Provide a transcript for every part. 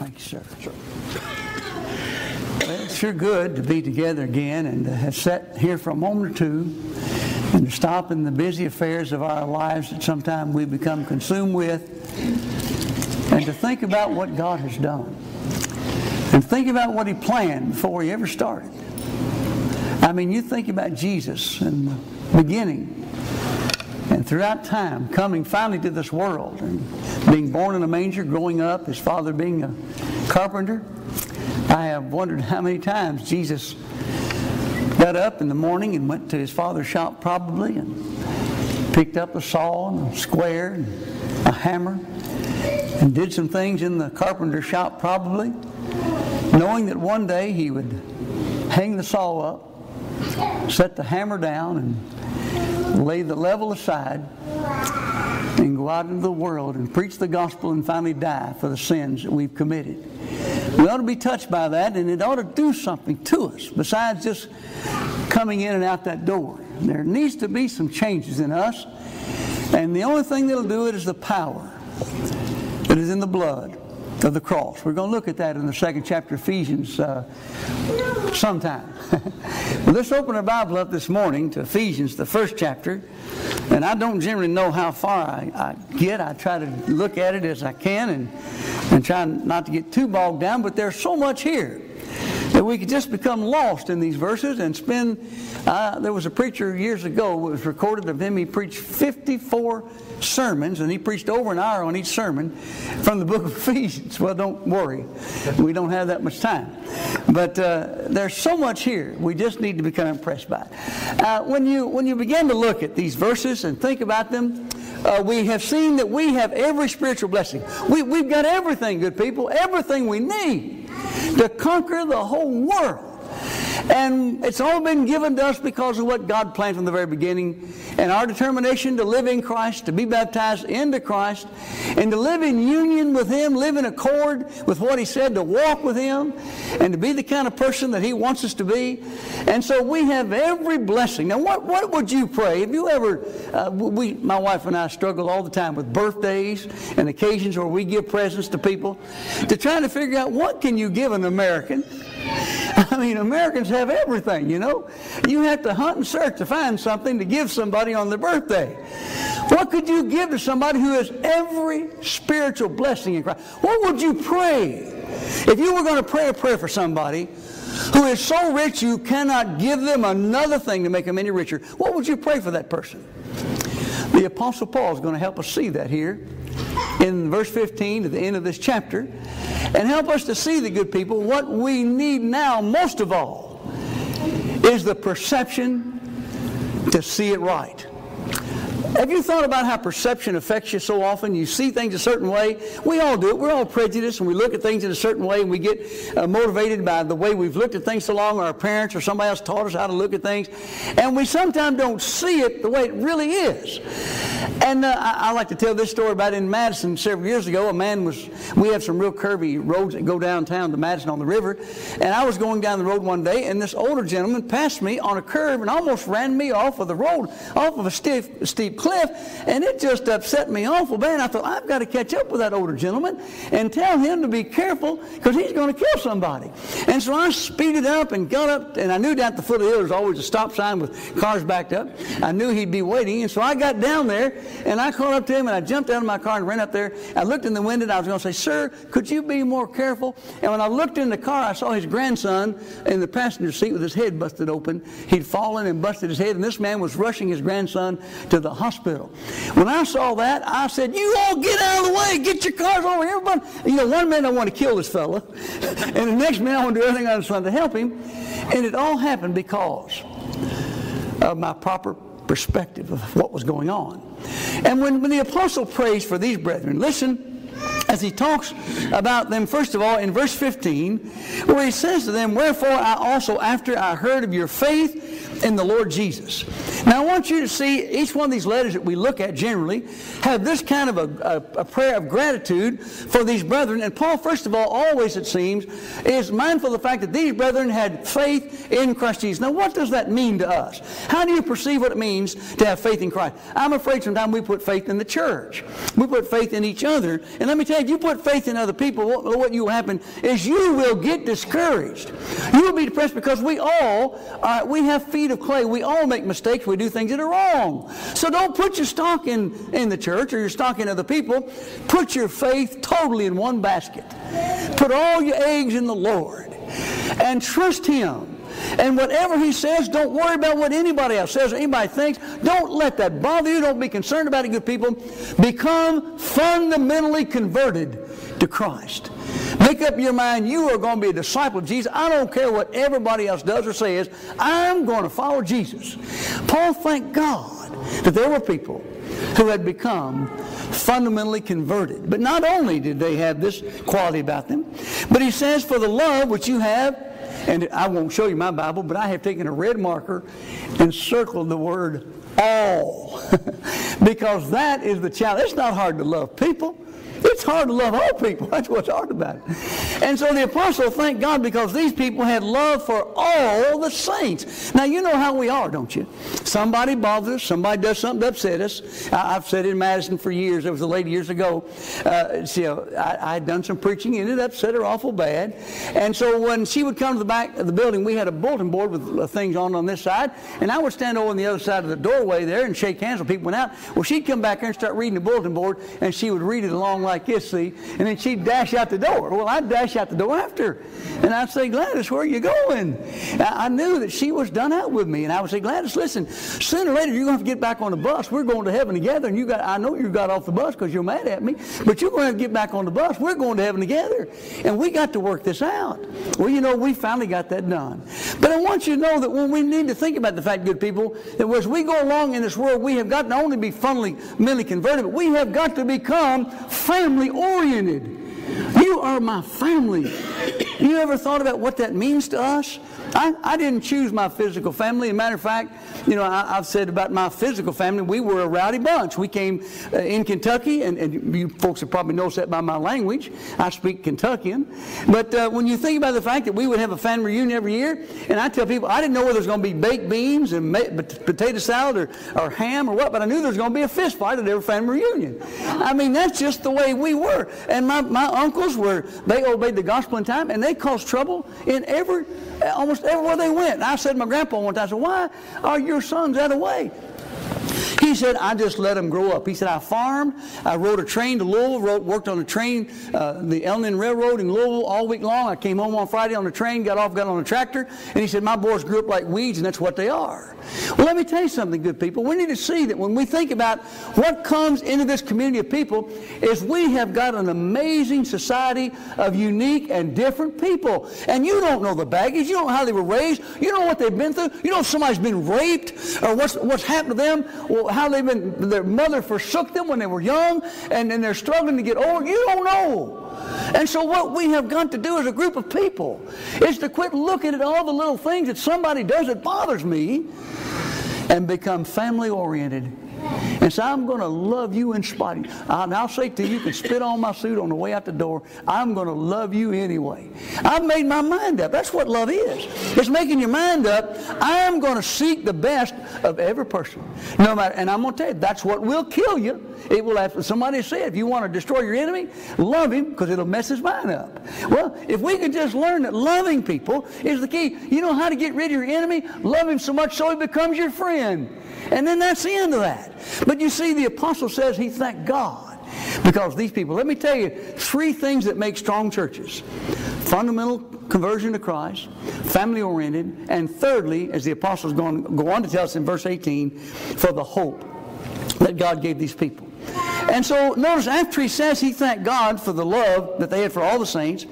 Thank you, sir. Sure. Well, it's sure good to be together again and to have sat here for a moment or two and to stop in the busy affairs of our lives that sometimes we become consumed with and to think about what God has done and think about what He planned before He ever started. I mean, you think about Jesus in the beginning and throughout time, coming finally to this world and being born in a manger, growing up, His father being a carpenter. I have wondered how many times Jesus got up in the morning and went to His father's shop probably and picked up a saw and a square and a hammer and did some things in the carpenter shop probably, knowing that one day He would hang the saw up, set the hammer down, and lay the level aside and go out into the world and preach the gospel and finally die for the sins that we've committed. We ought to be touched by that, and it ought to do something to us besides just coming in and out that door. There needs to be some changes in us, and the only thing that'll do it is the power that is in the blood of the cross. We're going to look at that in the second chapter of Ephesians sometime. Well, let's open our Bible up this morning to Ephesians, the first chapter. And I don't generally know how far I get. I try to look at it as I can and try not to get too bogged down. But there's so much here that we could just become lost in these verses and spend... there was a preacher years ago, it was recorded of him, he preached 54 sermons, and he preached over an hour on each sermon from the book of Ephesians. Well, don't worry, we don't have that much time. But there's so much here, we just need to become impressed by it. When you begin to look at these verses and think about them, we have seen that we have every spiritual blessing. We've got everything, good people, everything we need to conquer the whole world. And it's all been given to us because of what God planned from the very beginning, and our determination to live in Christ, to be baptized into Christ, and to live in union with Him, live in accord with what He said, to walk with Him, and to be the kind of person that He wants us to be. And so we have every blessing. Now, what would you pray? Have you ever, my wife and I struggle all the time with birthdays and occasions where we give presents to people, to try to figure out what can you give an American. I mean, Americans have everything, you know. You have to hunt and search to find something to give somebody on their birthday. What could you give to somebody who has every spiritual blessing in Christ? What would you pray? If you were going to pray a prayer for somebody who is so rich you cannot give them another thing to make them any richer, what would you pray for that person? The Apostle Paul is going to help us see that here in verse 15 at the end of this chapter, and help us to see, the good people, what we need now most of all is the perception to see it right. Have you thought about how perception affects you so often? You see things a certain way. We all do it. We're all prejudiced, and we look at things in a certain way, and we get motivated by the way we've looked at things so long, or our parents or somebody else taught us how to look at things, and we sometimes don't see it the way it really is. And I like to tell this story about in Madison several years ago. We have some real curvy roads that go downtown to Madison on the river, and I was going down the road one day, and this older gentleman passed me on a curve and almost ran me off of the road, off of a steep cliff, and it just upset me awful bad. I thought, I've got to catch up with that older gentleman and tell him to be careful because he's going to kill somebody. And so I speeded up and got up, and I knew down at the foot of the hill there was always a stop sign with cars backed up. I knew he'd be waiting, and so I got down there, and I called up to him, and I jumped out of my car and ran up there. I looked in the window, and I was going to say, "Sir, could you be more careful?" And when I looked in the car, I saw his grandson in the passenger seat with his head busted open. He'd fallen and busted his head, and this man was rushing his grandson to the hospital. When I saw that, I said, "You all get out of the way. Get your cars over here." Everybody. You know, one minute I want to kill this fella, and the next minute I want to do everything I was trying to help him. And it all happened because of my proper perspective of what was going on. And when the apostle prays for these brethren, listen, as he talks about them, first of all, in verse 15, where he says to them, "Wherefore I also, after I heard of your faith in the Lord Jesus. Now I want you to see each one of these letters that we look at generally have this kind of a prayer of gratitude for these brethren. And Paul, first of all, always it seems, is mindful of the fact that these brethren had faith in Christ Jesus. Now what does that mean to us? How do you perceive what it means to have faith in Christ? I'm afraid sometimes we put faith in the church. We put faith in each other. And let me tell you, if you put faith in other people, what will happen is you will get discouraged. You will be depressed because we have feet of clay. We all make mistakes. We do things that are wrong. So don't put your stock in the church or your stock in other people. Put your faith totally in one basket. Put all your eggs in the Lord and trust Him. And whatever He says, don't worry about what anybody else says or anybody thinks. Don't let that bother you. Don't be concerned about it, good people. Become fundamentally converted to Christ. Make up your mind you are going to be a disciple of Jesus. I don't care what everybody else does or says. I'm going to follow Jesus. Paul thanked God that there were people who had become fundamentally converted. But not only did they have this quality about them, but he says, for the love which you have, and I won't show you my Bible, but I have taken a red marker and circled the word all. Because that is the challenge. It's not hard to love people. It's hard to love all people. That's what's hard about it. And so the apostle thanked God because these people had love for all the saints. Now, you know how we are, don't you? Somebody bothers us. Somebody does something to upset us. I've said in Madison for years. There was a lady years ago. I had done some preaching and it upset her awful bad. And so when she would come to the back of the building, we had a bulletin board with things on this side. And I would stand over on the other side of the doorway there and shake hands when people went out. Well, she'd come back there and start reading the bulletin board, and she would read it along like this, see, and then she'd dash out the door. Well, I'd dash out the door after her, and I'd say, Gladys, where are you going? I knew that she was done out with me, and I would say, Gladys, listen, sooner or later you're going to have to get back on the bus. We're going to heaven together, and I know you got off the bus because you're mad at me, but you're going to have to get back on the bus. We're going to heaven together, and we got to work this out. Well, you know, we finally got that done. But I want you to know that when we need to think about the fact, good people, that as we go along in this world, we have got to not only be fundamentally converted, but we have got to become family-oriented. You are my family. You ever thought about what that means to us? I didn't choose my physical family. As a matter of fact, you know, I've said about my physical family, we were a rowdy bunch. We came in Kentucky, and you folks have probably noticed that by my language. I speak Kentuckian. But when you think about the fact that we would have a family reunion every year, and I tell people, I didn't know whether there was going to be baked beans and potato salad or ham or what, but I knew there was going to be a fist fight at every family reunion. I mean, that's just the way we were. And my uncles they obeyed the gospel in time, and they caused trouble in almost everywhere they went. And I said to my grandpa one time, I said, why are your sons that way? He said, I just let them grow up. He said, I farmed. I rode a train to Louisville, worked on the train, the L&N Railroad in Louisville all week long. I came home on Friday on the train, got on a tractor, and he said, my boys grew up like weeds, and that's what they are. Well, let me tell you something, good people. We need to see that when we think about what comes into this community of people is we have got an amazing society of unique and different people. And you don't know the baggage. You don't know how they were raised. You don't know what they've been through. You know if somebody's been raped or what's happened to them, or how their mother forsook them when they were young, and they're struggling to get old. You don't know. And so what we have got to do as a group of people is to quit looking at all the little things that somebody does that bothers me and become family-oriented. And so I'm going to love you in spite of you. And I'll say to you, you can spit on my suit on the way out the door. I'm going to love you anyway. I've made my mind up. That's what love is. It's making your mind up. I'm going to seek the best of every person. No matter, and I'm going to tell you, that's what will kill you. It will have, somebody said, if you want to destroy your enemy, love him because it'll mess his mind up. Well, if we could just learn that loving people is the key. You know how to get rid of your enemy? Love him so much so he becomes your friend. And then that's the end of that. But you see, the apostle says he thanked God because these people, let me tell you, 3 things that make strong churches. Fundamental conversion to Christ, family-oriented, and thirdly, as the apostle is going to go on to tell us in verse 18, for the hope that God gave these people. And so notice after he says he thanked God for the love that they had for all the saints,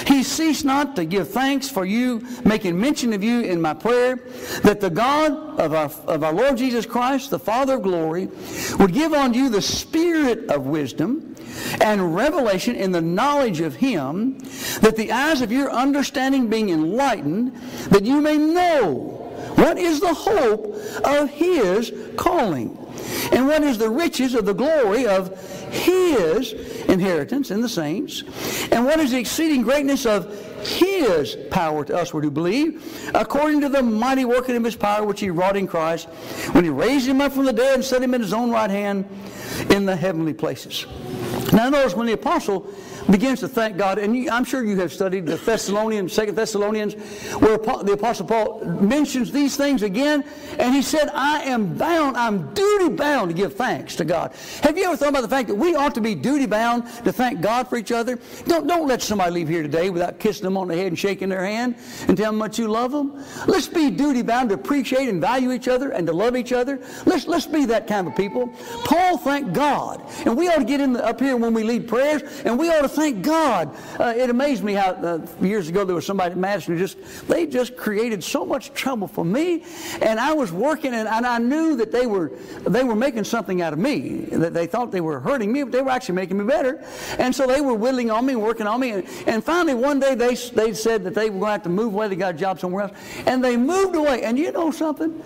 he ceased not to give thanks for you, making mention of you in my prayer, that the God of our Lord Jesus Christ, the Father of glory, would give unto you the spirit of wisdom and revelation in the knowledge of him, that the eyes of your understanding being enlightened, that you may know What is the hope of His calling? And what is the riches of the glory of His inheritance in the saints? And what is the exceeding greatness of His power to us who believe, according to the mighty working of His power which He wrought in Christ, when He raised Him up from the dead and set Him in His own right hand in the heavenly places. Now notice when the apostle begins to thank God, and I'm sure you have studied the Thessalonians, 2 Thessalonians, where the Apostle Paul mentions these things again, and he said, I am bound, I'm duty bound to give thanks to God. Have you ever thought about the fact that we ought to be duty bound to thank God for each other? Don't let somebody leave here today without kissing them on the head and shaking their hand and telling them how much you love them. Let's be duty bound to appreciate and value each other and to love each other. Let's be that kind of people. Paul thanked God, and we ought to get up here when we lead prayers, and we ought to thank God. It amazed me how years ago there was somebody at Madison who they just created so much trouble for me, and I was working, and I knew that they were making something out of me, that they thought they were hurting me, but they were actually making me better. And so they were whittling on me and working on me, and finally one day they said that they were going to have to move away. They got a job somewhere else, and they moved away. And you know something?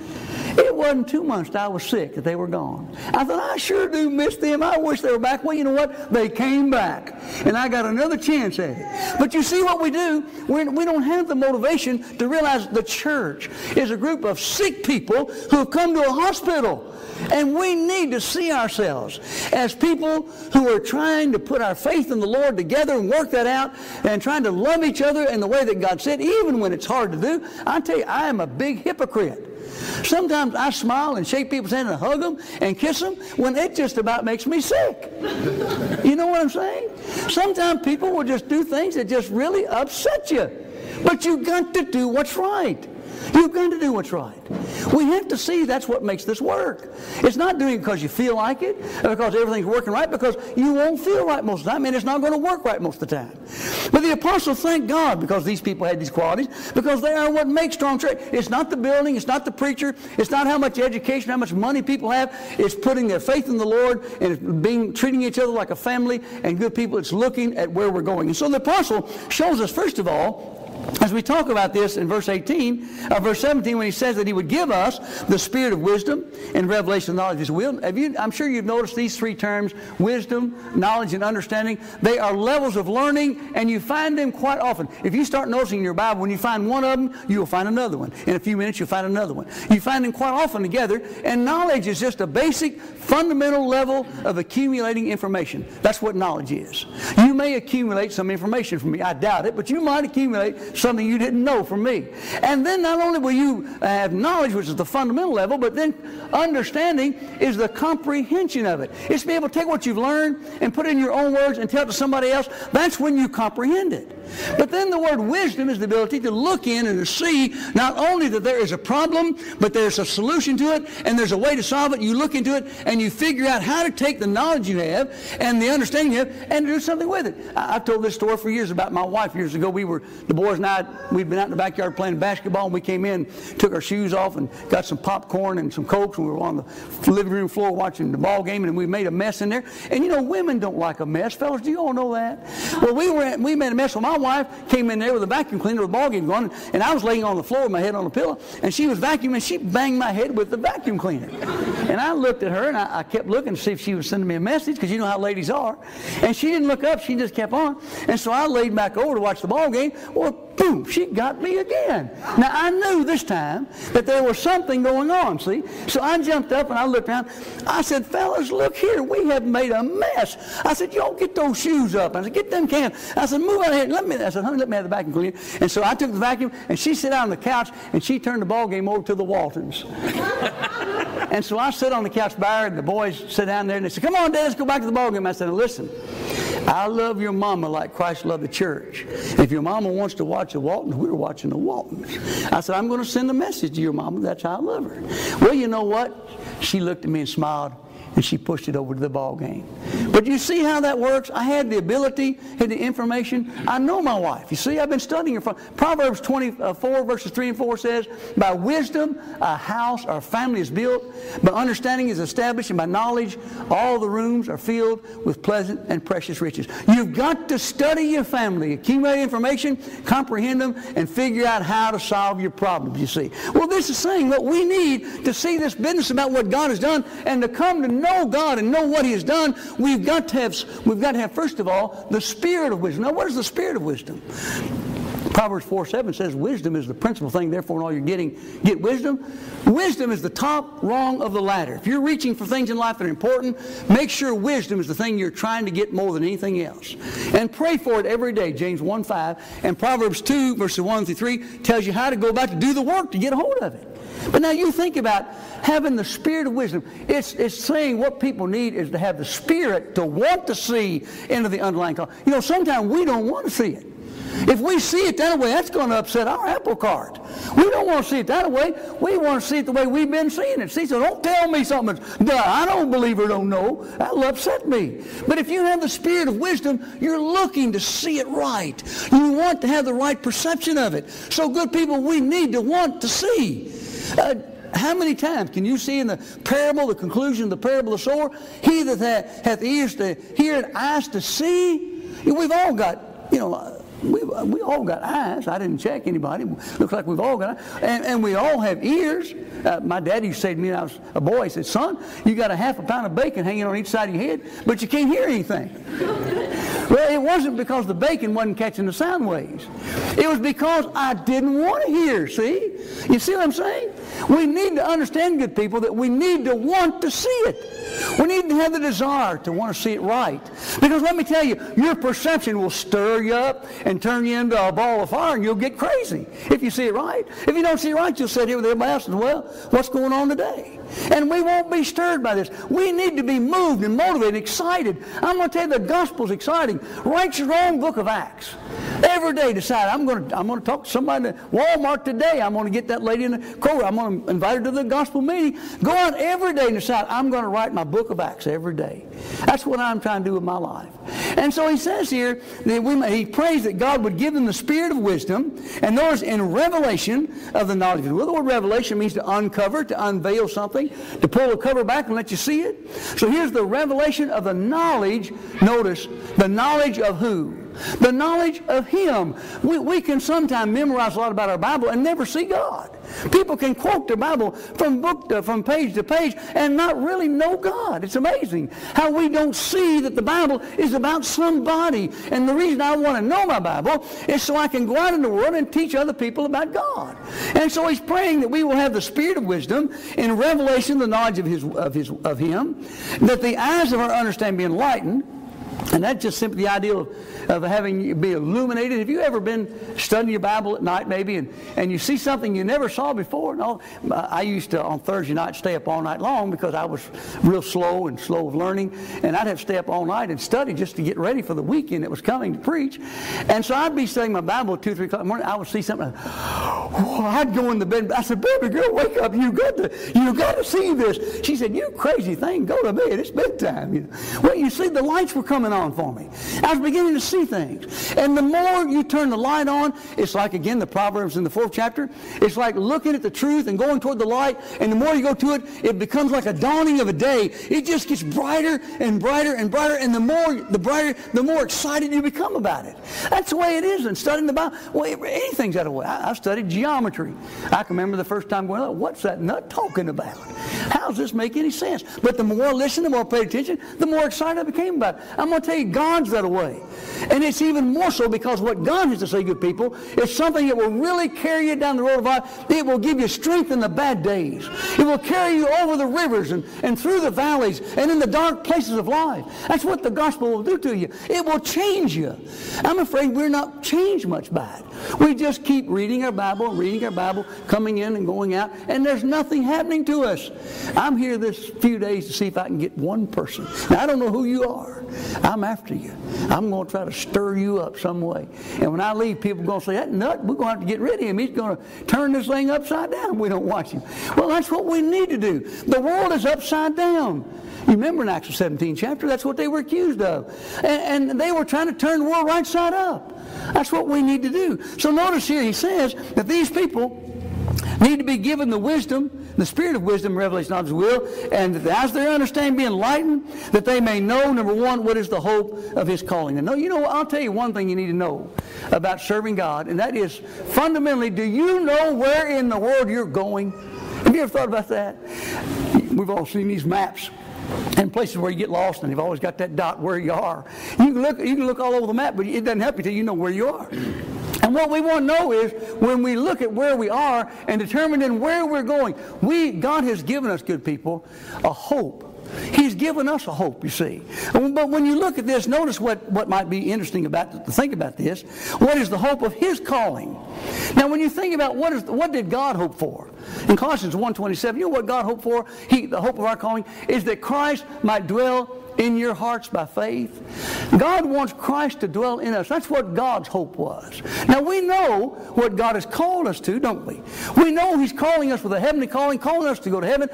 It wasn't 2 months that I was sick that they were gone. I thought, I sure do miss them. I wish they were back. Well, you know what? They came back, and I got another chance at it. But you see what we do? We don't have the motivation to realize the church is a group of sick people who have come to a hospital. And we need to see ourselves as people who are trying to put our faith in the Lord together and work that out and trying to love each other in the way that God said, even when it's hard to do. I tell you, I am a big hypocrite. Sometimes I smile and shake people's hand and hug them and kiss them when it just about makes me sick. You know what I'm saying? Sometimes people will just do things that just really upset you. But you've got to do what's right. You've got to do what's right. We have to see that's what makes this work. It's not doing it because you feel like it or because everything's working right, because you won't feel right most of the time, and it's not going to work right most of the time. But the apostle thanked God because these people had these qualities, because they are what makes strong church. It's not the building, it's not the preacher, it's not how much education, how much money people have. It's putting their faith in the Lord, and it's treating each other like a family and good people. It's looking at where we're going. And so the apostle shows us, first of all, as we talk about this in verse 17, when he says that he would give us the spirit of wisdom and revelation of knowledge of his will. I'm sure you've noticed these three terms, wisdom, knowledge, and understanding. They are levels of learning, and you find them quite often. If you start noticing in your Bible, when you find one of them, you will find another one. In a few minutes, you'll find another one. You find them quite often together, and knowledge is just a basic, fundamental level of accumulating information. That's what knowledge is. You may accumulate some information from me. I doubt it, but you might accumulate something you didn't know from me. And then not only will you have knowledge, which is the fundamental level, but then understanding is the comprehension of it. It's to be able to take what you've learned and put it in your own words and tell it to somebody else. That's when you comprehend it. But then the word wisdom is the ability to look in and to see not only that there is a problem, but there's a solution to it, and there's a way to solve it. You look into it, and you figure out how to take the knowledge you have and the understanding you have and do something with it. I've told this story for years about my wife. Years ago, the boys and I, we'd been out in the backyard playing basketball, and we came in, took our shoes off, and got some popcorn and some Cokes, and we were on the living room floor watching the ball game, and we made a mess in there. And you know, women don't like a mess. Fellas, do you all know that? Well, we made a mess. Well, my wife came in there with a vacuum cleaner with the ball game going, and I was laying on the floor with my head on the pillow, and she was vacuuming, and she banged my head with the vacuum cleaner. And I looked at her, and I kept looking to see if she was sending me a message, because you know how ladies are. And she didn't look up. She just kept on. And so I laid back over to watch the ball game. Well, boom, she got me again. Now, I knew this time that there was something going on, see? So I jumped up and I looked around. I said, fellas, look here. We have made a mess. I said, y'all get those shoes up. I said, get them cans. I said, move out of here. I said, honey, let me have the vacuum cleaner. And so I took the vacuum, and she sat down on the couch, and she turned the ball game over to the Waltons. And so I sit on the couch by her, and the boys sit down there, and they said, come on, Dad, let's go back to the ball game. I said, listen, I love your mama like Christ loved the church. If your mama wants to watch the Waltons, we're watching the Waltons. I said, I'm going to send a message to your mama. That's how I love her. Well, you know what? She looked at me and smiled, and she pushed it over to the ball game. But you see how that works? I had the ability, had the information. I know my wife. You see, I've been studying her. Proverbs 24, verses 3 and 4 says, by wisdom a house or a family is built, by understanding is established, and by knowledge all the rooms are filled with pleasant and precious riches. You've got to study your family, accumulate information, comprehend them, and figure out how to solve your problems, you see. Well, this is saying what we need to see this business about what God has done and to come to know God and know what He has done. We've got to have, first of all, the spirit of wisdom. Now, what is the spirit of wisdom? Proverbs 4:7 says, wisdom is the principal thing, therefore in all you're getting, get wisdom. Wisdom is the top rung of the ladder. If you're reaching for things in life that are important, make sure wisdom is the thing you're trying to get more than anything else. And pray for it every day, James 1:5. And Proverbs 2, verses 1 through 3 tells you how to go about to do the work to get a hold of it. But now you think about having the spirit of wisdom. It's saying what people need is to have the spirit to want to see into the underlying cause. You know, sometimes we don't want to see it. If we see it that way, that's going to upset our apple cart. We don't want to see it that way. We want to see it the way we've been seeing it. See, so don't tell me something that's, I don't believe or don't know. That'll upset me. But if you have the spirit of wisdom, you're looking to see it right. You want to have the right perception of it. So good people, we need to want to see. How many times can you see in the parable, the conclusion of the parable of the sower, he that hath ears to hear and eyes to see? We've all got, you know, we all got eyes. I didn't check anybody. Looks like we've all got eyes. And we all have ears. My daddy used to say to me when I was a boy, he said, son, you got a half a pound of bacon hanging on each side of your head, but you can't hear anything. Well, it wasn't because the bacon wasn't catching the sound waves. It was because I didn't want to hear, see? You see what I'm saying? We need to understand, good people, that we need to want to see it. We need to have the desire to want to see it right. Because let me tell you, your perception will stir you up and turn you into a ball of fire, and you'll get crazy if you see it right. If you don't see it right, you'll sit here with everybody else and, well, what's going on today? And we won't be stirred by this. We need to be moved and motivated and excited. I'm going to tell you, the gospel's exciting. Write your own book of Acts. Every day decide, I'm going to talk to somebody at Walmart today. I'm going to get that lady in the court. I'm going to invite her to the gospel meeting. Go out every day and decide, I'm going to write my book of Acts every day. That's what I'm trying to do with my life. And so he says here, that he prays that God would give them the spirit of wisdom. And notice, in revelation of the knowledge of His will. The word revelation means to uncover, to unveil something, to pull the cover back and let you see it. So here's the revelation of the knowledge. Notice, the knowledge of who? The knowledge of Him. We can sometimes memorize a lot about our Bible and never see God. People can quote the Bible from page to page and not really know God. It's amazing how we don't see that the Bible is about somebody. And the reason I want to know my Bible is so I can go out in the world and teach other people about God. And so he's praying that we will have the spirit of wisdom in revelation, the knowledge of Him, that the eyes of our understanding be enlightened. And that's just simply the idea of having you be illuminated. Have you ever been studying your Bible at night maybe and you see something you never saw before? No, I used to on Thursday night stay up all night long because I was real slow of learning, and I'd have to stay up all night and study just to get ready for the weekend that was coming to preach. And so I'd be studying my Bible at 2, 3 o'clock in the morning. I would see something. I'd go in the bed. I said, baby girl, wake up. You got to see this. She said, you crazy thing, go to bed. It's bedtime. You know? Well, you see, the lights were coming on for me. I was beginning to see things. And the more you turn the light on, it's like, again, the Proverbs in the 4th chapter, it's like looking at the truth and going toward the light, and the more you go to it, it becomes like a dawning of a day. It just gets brighter and brighter and brighter, and the more excited you become about it. That's the way it is in studying the Bible. Well, anything's that way. I studied geometry. I can remember the first time going, oh, what's that nut talking about? How does this make any sense? But the more I listened, the more I paid attention, the more excited I became about it. I'm going to tell you, God's that way. And it's even more so because what God has to say, good people, is something that will really carry you down the road of life. It will give you strength in the bad days. It will carry you over the rivers and through the valleys and in the dark places of life. That's what the gospel will do to you. It will change you. I'm afraid we're not changed much by it. We just keep reading our Bible, coming in and going out, and there's nothing happening to us. I'm here this few days to see if I can get one person. Now, I don't know who you are. I'm after you. I'm going to try to stir you up some way. And when I leave, people are going to say, that nut, we're going to have to get rid of him. He's going to turn this thing upside down if we don't watch him. Well, that's what we need to do. The world is upside down. You remember in Acts 17 chapter, that's what they were accused of. And they were trying to turn the world right side up. That's what we need to do. So notice here he says that these people need to be given the wisdom, the spirit of wisdom, revelation, knowledge, will, and that as their understanding be enlightened, that they may know, number one, what is the hope of his calling. And you know, I'll tell you one thing you need to know about serving God, and that is, fundamentally, do you know where in the world you're going? Have you ever thought about that? We've all seen these maps and places where you get lost, and you've always got that dot where you are. You can look all over the map, but it doesn't help you till you know where you are. And what we want to know is, when we look at where we are and determine in where we're going, God has given us, good people, a hope. He's given us a hope, you see. But when you look at this, notice what might be interesting to think about this. What is the hope of his calling? Now, when you think about what did God hope for? In Colossians 1:27, you know what God hoped for? The hope of our calling is that Christ might dwell in your hearts by faith. God wants Christ to dwell in us. That's what God's hope was. Now, we know what God has called us to, don't we? We know he's calling us with a heavenly calling us to go to heaven,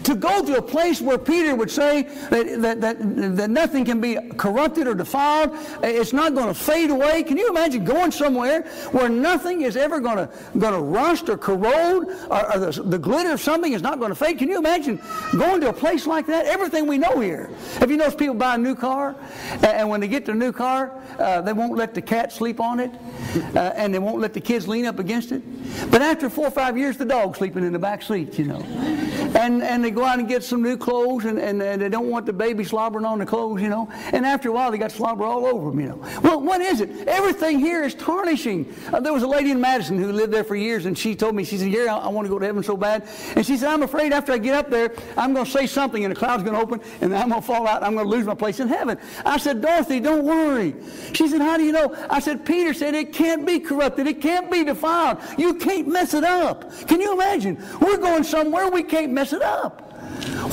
to go to a place where Peter would say that nothing can be corrupted or defiled. It's not going to fade away. Can you imagine going somewhere where nothing is ever going to rust or corrode, or the glitter of something is not going to fade? Can you imagine going to a place like that? Everything we know here. Have you noticed people buy a new car, and when they get their new car, they won't let the cat sleep on it, and they won't let the kids lean up against it? But after 4 or 5 years, the dog's sleeping in the back seat, you know. And they go out and get some new clothes, and they don't want the baby slobbering on the clothes, you know. And after a while, they got slobber all over them, you know. Well, what is it? Everything here is tarnishing. There was a lady in Madison who lived there for years, and she told me, she said, Gary, I want to go to heaven so bad. And she said, I'm afraid after I get up there, I'm going to say something, and the cloud's going to open, and I'm going to fall out, and I'm going to lose my place in heaven. I said, Dorothy, don't worry. She said, how do you know? I said, Peter said it can't be corrupted. It can't be defiled. You can't mess it up. Can you imagine? We're going somewhere we can't mess it up.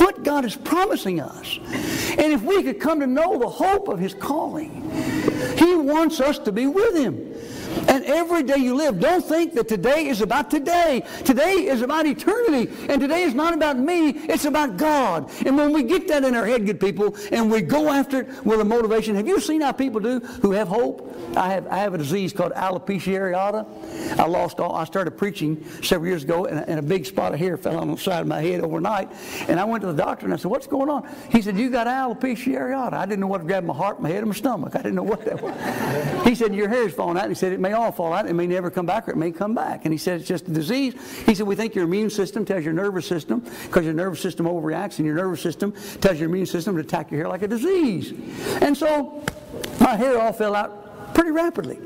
What God is promising us. And if we could come to know the hope of his calling, he wants us to be with him. And every day you live, don't think that today is about today. Today is about eternity. And today is not about me, it's about God. And when we get that in our head, good people, and we go after it with a motivation, have you seen how people do who have hope? I have a disease called alopecia areata. I started preaching several years ago, and a big spot of hair fell on the side of my head overnight. And I went to the doctor and I said, what's going on? He said, you got alopecia areata. I didn't know what to grab my heart, my head, and my stomach. I didn't know what that was. He said, your hair's falling out. And he said, it may all fall out. It may never come back, or it may come back. And he said, it's just a disease. He said, we think your immune system tells your nervous system, because your nervous system overreacts, and your nervous system tells your immune system to attack your hair like a disease. And so my hair all fell out pretty rapidly.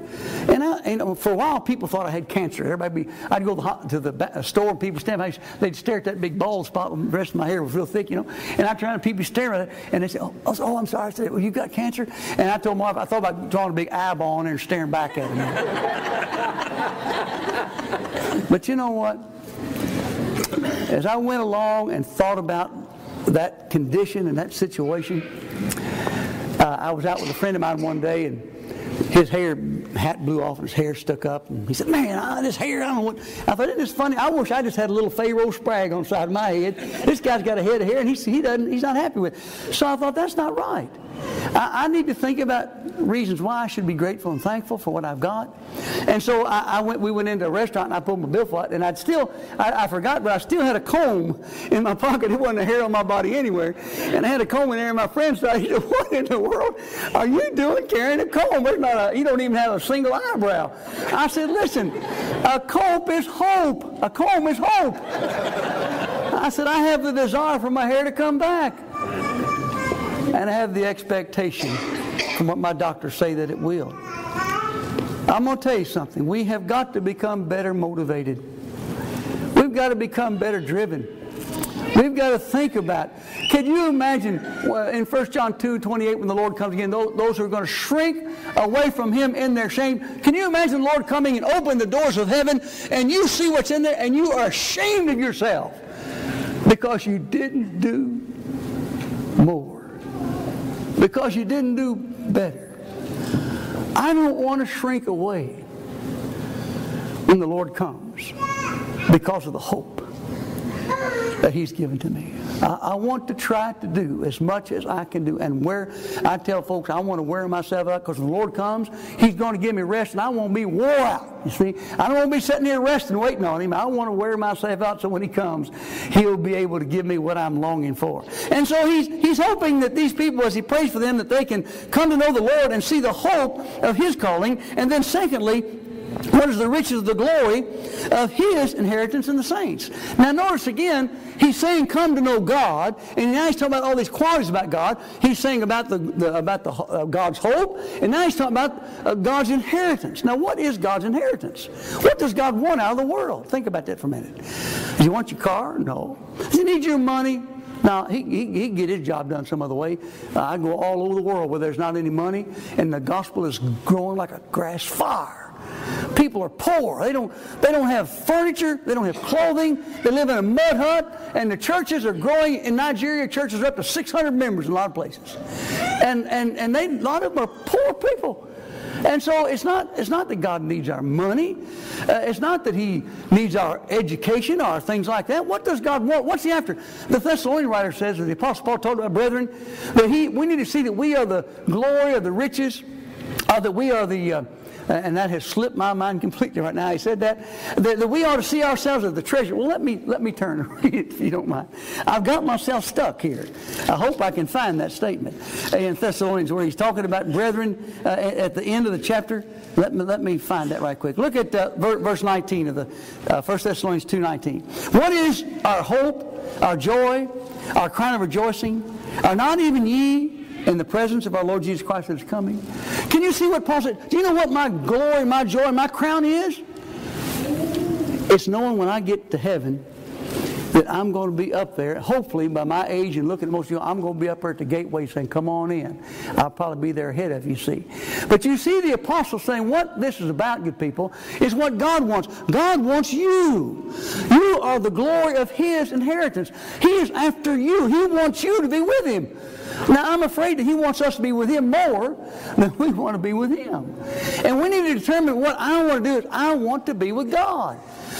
And for a while, people thought I had cancer. I'd go to the store, and people stand by, they'd stare at that big bald spot when the rest of my hair was real thick, you know. And I'd try to, people stare at it, and they say, oh, I'm sorry. I said, well, you got cancer? And I told my wife, I thought about drawing a big eyeball on there and staring back at him. But you know what? As I went along and thought about that condition and that situation, I was out with a friend of mine one day, and his hat blew off and his hair stuck up, and he said, man, this hair, I don't know what. I thought, isn't this funny? I wish I just had a little Pharaoh Spragg on the side of my head. This guy's got a head of hair, and he's not happy with it. So I thought, that's not right. I need to think about reasons why I should be grateful and thankful for what I've got. And so we went into a restaurant, and I pulled my billfold out, and I forgot, but I still had a comb in my pocket. It wasn't a hair on my body anywhere. And I had a comb in there, and my friend said, he said, what in the world are you doing carrying a comb? You don't even have a single eyebrow. I said, listen, a comb is hope. A comb is hope. I said, I have the desire for my hair to come back. And I have the expectation from what my doctors say that it will. I'm going to tell you something. We have got to become better motivated. We've got to become better driven. We've got to think about, can you imagine in 1 John 2:28 when the Lord comes again, those who are going to shrink away from Him in their shame. Can you imagine the Lord coming and opening the doors of heaven and you see what's in there and you are ashamed of yourself because you didn't do more, because you didn't do better? I don't want to shrink away when the Lord comes because of the hope that He's given to me. I want to try to do as much as I can do. And where I tell folks I want to wear myself out, because when the Lord comes, He's going to give me rest, and I won't be wore out. You see, I don't want to be sitting here resting, waiting on Him. I want to wear myself out so when He comes, He'll be able to give me what I'm longing for. And so He's hoping that these people, as He prays for them, that they can come to know the Lord and see the hope of His calling. And then secondly, what is the riches of the glory of His inheritance in the saints? Now notice again, He's saying come to know God, and now He's talking about all these qualities about God. He's saying about God's hope, and now He's talking about God's inheritance. Now what is God's inheritance? What does God want out of the world? Think about that for a minute. Does He want your car? No. Does He need your money? Now, he can get His job done some other way. I go all over the world where there's not any money, and the gospel is growing like a grass fire. People are poor. They don't have furniture. They don't have clothing. They live in a mud hut. And the churches are growing. In Nigeria, churches are up to 600 members in a lot of places. And a lot of them are poor people. And so it's not that God needs our money. It's not that He needs our education or things like that. What does God want? What's He after? The Thessalonian writer says, that the Apostle Paul told our brethren, that we need to see that we are the glory of the riches, that we are the... and that has slipped my mind completely right now. He said that we ought to see ourselves as the treasure. Well, let me turn and read it if you don't mind. I've got myself stuck here. I hope I can find that statement in Thessalonians where he's talking about brethren at the end of the chapter. Let me find that right quick. Look at verse 19 of the 1 Thessalonians 2:19. What is our hope, our joy, our crown of rejoicing? Are not even ye in the presence of our Lord Jesus Christ that is coming? Can you see what Paul said? Do you know what my glory, my joy, my crown is? It's knowing when I get to heaven that I'm going to be up there, hopefully by my age and looking at most of you, I'm going to be up there at the gateway saying, come on in. I'll probably be there ahead of you, see. But you see the apostle saying what this is about, good people, is what God wants. God wants you. You are the glory of His inheritance. He is after you. He wants you to be with Him. Now, I'm afraid that He wants us to be with Him more than we want to be with Him. And we need to determine what I want to do is I want to be with God.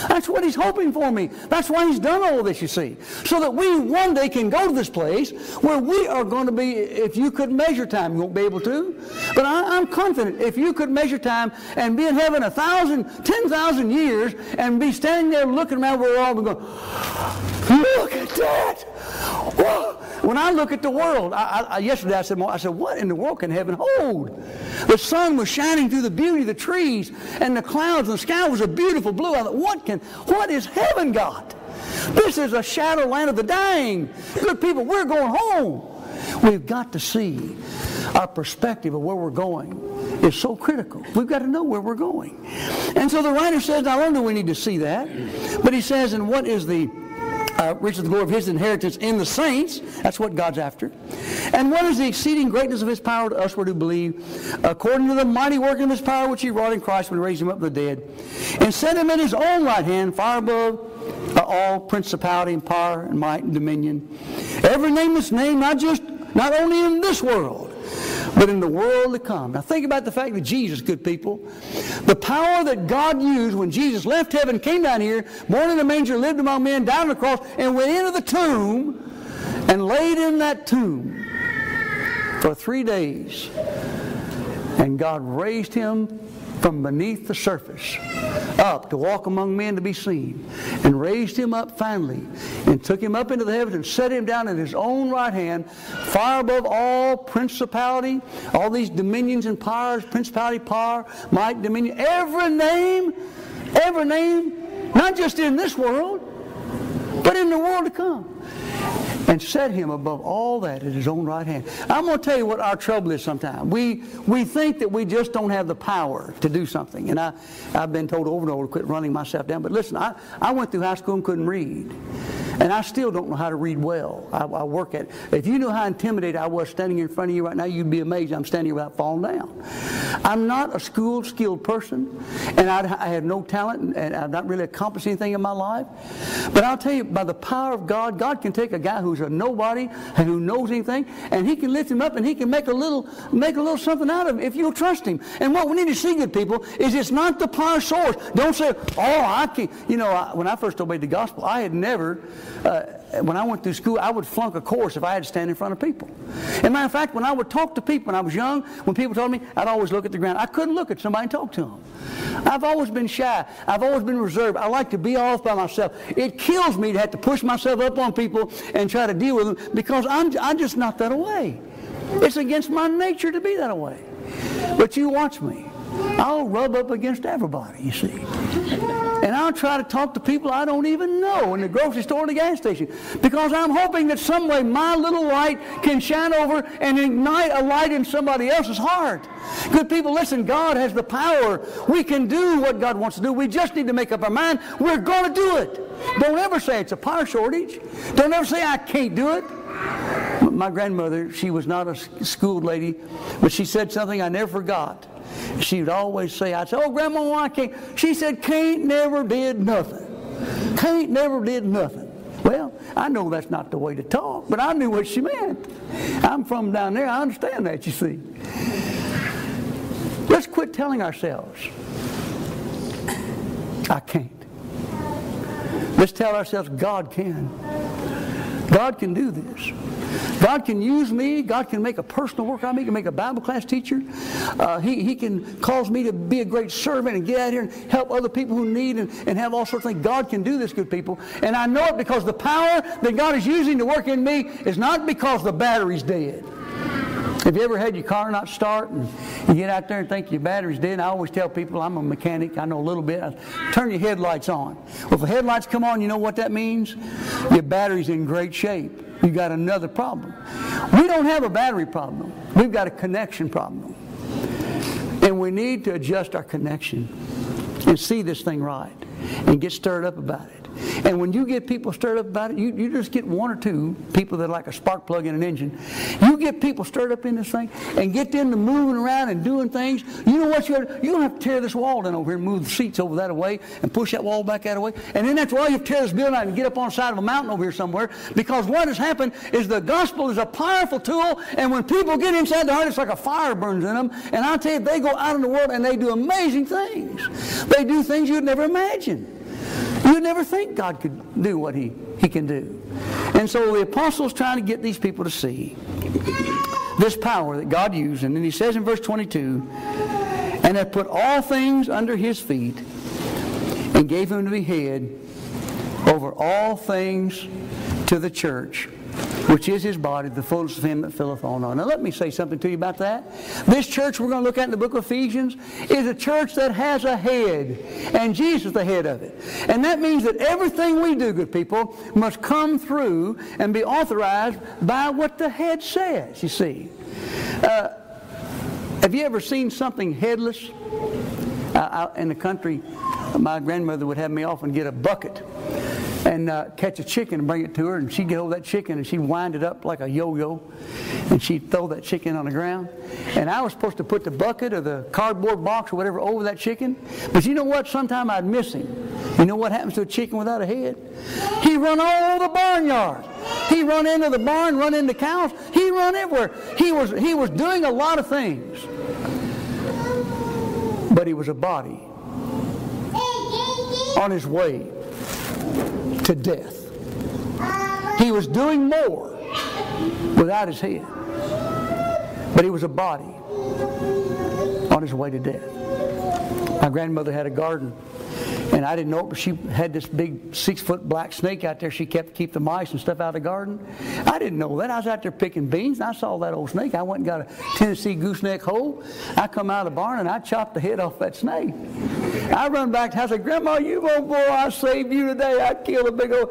That's what He's hoping for me. That's why He's done all of this, you see. So that we one day can go to this place where we are going to be, if you could measure time, you won't be able to. But I'm confident if you could measure time and be in heaven 10,000 years and be standing there looking around where we're all going, look at that. Whoa. When I look at the world, yesterday I said, what in the world can heaven hold? The sun was shining through the beauty of the trees, and the clouds and the sky was a beautiful blue. I thought, what is heaven got? This is a shadow land of the dying. Good people, we're going home. We've got to see our perspective of where we're going is so critical. We've got to know where we're going. And so the writer says, not only do we need to see that, but he says, and what is the riches of the glory of His inheritance in the saints? That's what God's after. And what is the exceeding greatness of His power to us who do believe, according to the mighty working of His power which He wrought in Christ when He raised Him up from the dead, and set Him in His own right hand, far above all principality and power and might and dominion. Every name that's named, not only in this world, but in the world to come. Now think about the fact that Jesus, good people, the power that God used when Jesus left heaven, came down here, born in a manger, lived among men, died on the cross, and went into the tomb and laid in that tomb for 3 days. And God raised Him from beneath the surface up to walk among men to be seen, and raised Him up finally and took Him up into the heavens and set Him down in His own right hand, far above all principality, all these dominions and powers, principality, power, might, dominion, every name, not just in this world, but in the world to come. And set Him above all that at His own right hand. I'm going to tell you what our trouble is sometimes. We think that we just don't have the power to do something. And I've been told over and over to quit running myself down. But listen, I went through high school and couldn't read. And I still don't know how to read well. I work at it. If you knew how intimidated I was standing in front of you right now, you'd be amazed I'm standing here without falling down. I'm not a skilled person, and I have no talent, and I've not really accomplished anything in my life. But I'll tell you, by the power of God, God can take a guy who's a nobody and who knows anything, and He can lift him up, and He can make a little something out of him if you'll trust Him. And what we need to see, good people, is it's not the power source. Don't say, oh, I can't. You know, when I first obeyed the gospel, I had never, when I went through school, I would flunk a course if I had to stand in front of people. As a matter of fact, when I would talk to people when I was young, when people told me, I'd always look at the ground. I couldn't look at somebody and talk to them. I've always been shy. I've always been reserved. I like to be off by myself. It kills me to have to push myself up on people and try to deal with them because I'm just not that way. It's against my nature to be that way. But you watch me. I'll rub up against everybody, you see. And I'll try to talk to people I don't even know in the grocery store and the gas station because I'm hoping that some way my little light can shine over and ignite a light in somebody else's heart. Good people, listen, God has the power. We can do what God wants to do. We just need to make up our mind. We're going to do it. Don't ever say it's a power shortage. Don't ever say I can't do it. My grandmother, she was not a schooled lady, but she said something I never forgot. She would always say, I'd say, oh, Grandma, I can't. She said, can't never did nothing. Can't never did nothing. Well, I know that's not the way to talk, but I knew what she meant. I'm from down there. I understand that, you see. Let's quit telling ourselves, I can't. Let's tell ourselves, God can. God can do this. God can use me. God can make a personal work out of me. He can make a Bible class teacher. He can cause me to be a great servant and get out here and help other people who need and have all sorts of things. God can do this, good people. And I know it because the power that God is using to work in me is not because the battery's dead. Have you ever had your car not start and you get out there and think your battery's dead? And I always tell people, I'm a mechanic, I know a little bit. Turn your headlights on. Well, if the headlights come on, you know what that means? Your battery's in great shape. You got another problem. We don't have a battery problem. We've got a connection problem. And we need to adjust our connection and see this thing right and get stirred up about it. And when you get people stirred up about it, you just get one or two people that are like a spark plug in an engine. You get people stirred up in this thing and get them to moving around and doing things. You know what? You don't have to tear this wall down over here and move the seats over that away and push that wall back that away. And then after all, you have to tear this building out and get up on the side of a mountain over here somewhere, because what has happened is the gospel is a powerful tool, and when people get inside the heart, it's like a fire burns in them. And I'll tell you, they go out in the world and they do amazing things. They do things you'd never imagine. You'd never think God could do what he can do. And so the apostle's trying to get these people to see this power that God used. And then he says in verse 22, and hath put all things under his feet, and gave him to be head over all things to the church, which is his body, the fullness of him that filleth all in all. Now let me say something to you about that. This church we're going to look at in the book of Ephesians is a church that has a head, and Jesus is the head of it. And that means that everything we do, good people, must come through and be authorized by what the head says, you see. Have you ever seen something headless? Out in the country, my grandmother would have me often get a bucket and catch a chicken and bring it to her, and she'd get hold of that chicken and she'd wind it up like a yo-yo, and she'd throw that chicken on the ground. And I was supposed to put the bucket or the cardboard box or whatever over that chicken, but you know what? Sometime I'd miss him. You know what happens to a chicken without a head? He run all over the barnyard. He run into the barn, run into cows. He run everywhere. He was doing a lot of things, but he was a body on his way to death. He was doing more without his head, but he was a body on his way to death. My grandmother had a garden, and I didn't know it, but she had this big 6-foot black snake out there. She keep the mice and stuff out of the garden. I didn't know that. I was out there picking beans, and I saw that old snake. I went and got a Tennessee gooseneck hoe. I come out of the barn, and I chopped the head off that snake. I run back to the house and said, Grandma, you old boy, I saved you today. I killed a big old...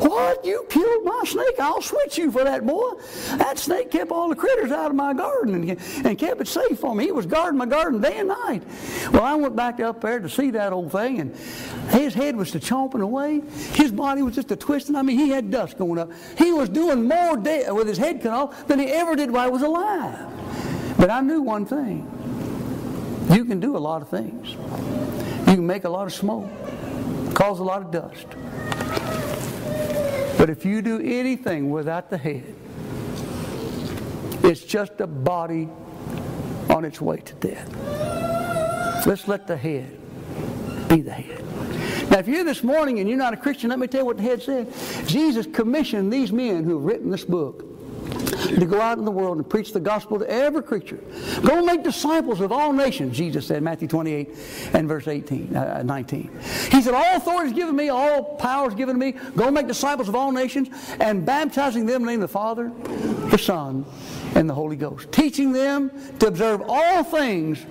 What? You killed my snake? I'll switch you for that, boy. That snake kept all the critters out of my garden and kept it safe for me. He was guarding my garden day and night. Well, I went back up there to see that old thing, and his head was chomping away. His body was just a twisting. I mean, he had dust going up. He was doing more with his head cut off than he ever did while he was alive. But I knew one thing. You can do a lot of things. You can make a lot of smoke, cause a lot of dust. But if you do anything without the head, it's just a body on its way to death. Let's let the head be the head. Now, if you're here this morning and you're not a Christian, let me tell you what the head said. Jesus commissioned these men who have written this book to go out in the world and preach the gospel to every creature. Go make disciples of all nations, Jesus said, Matthew 28 and verse 19. He said, all authority is given me, all power is given to me. Go make disciples of all nations and baptizing them in the name of the Father, the Son, and the Holy Ghost. Teaching them to observe all things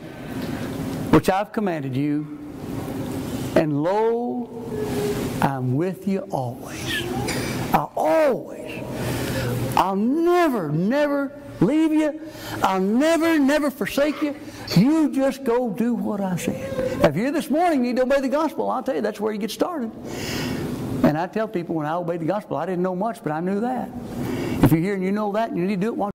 which I've commanded you. And lo, I'm with you always. I'll never leave you. I'll never forsake you. You just go do what I said. If you're this morning, you need to obey the gospel. I'll tell you, that's where you get started. And I tell people when I obeyed the gospel, I didn't know much, but I knew that. If you're here and you know that, you need to do it once.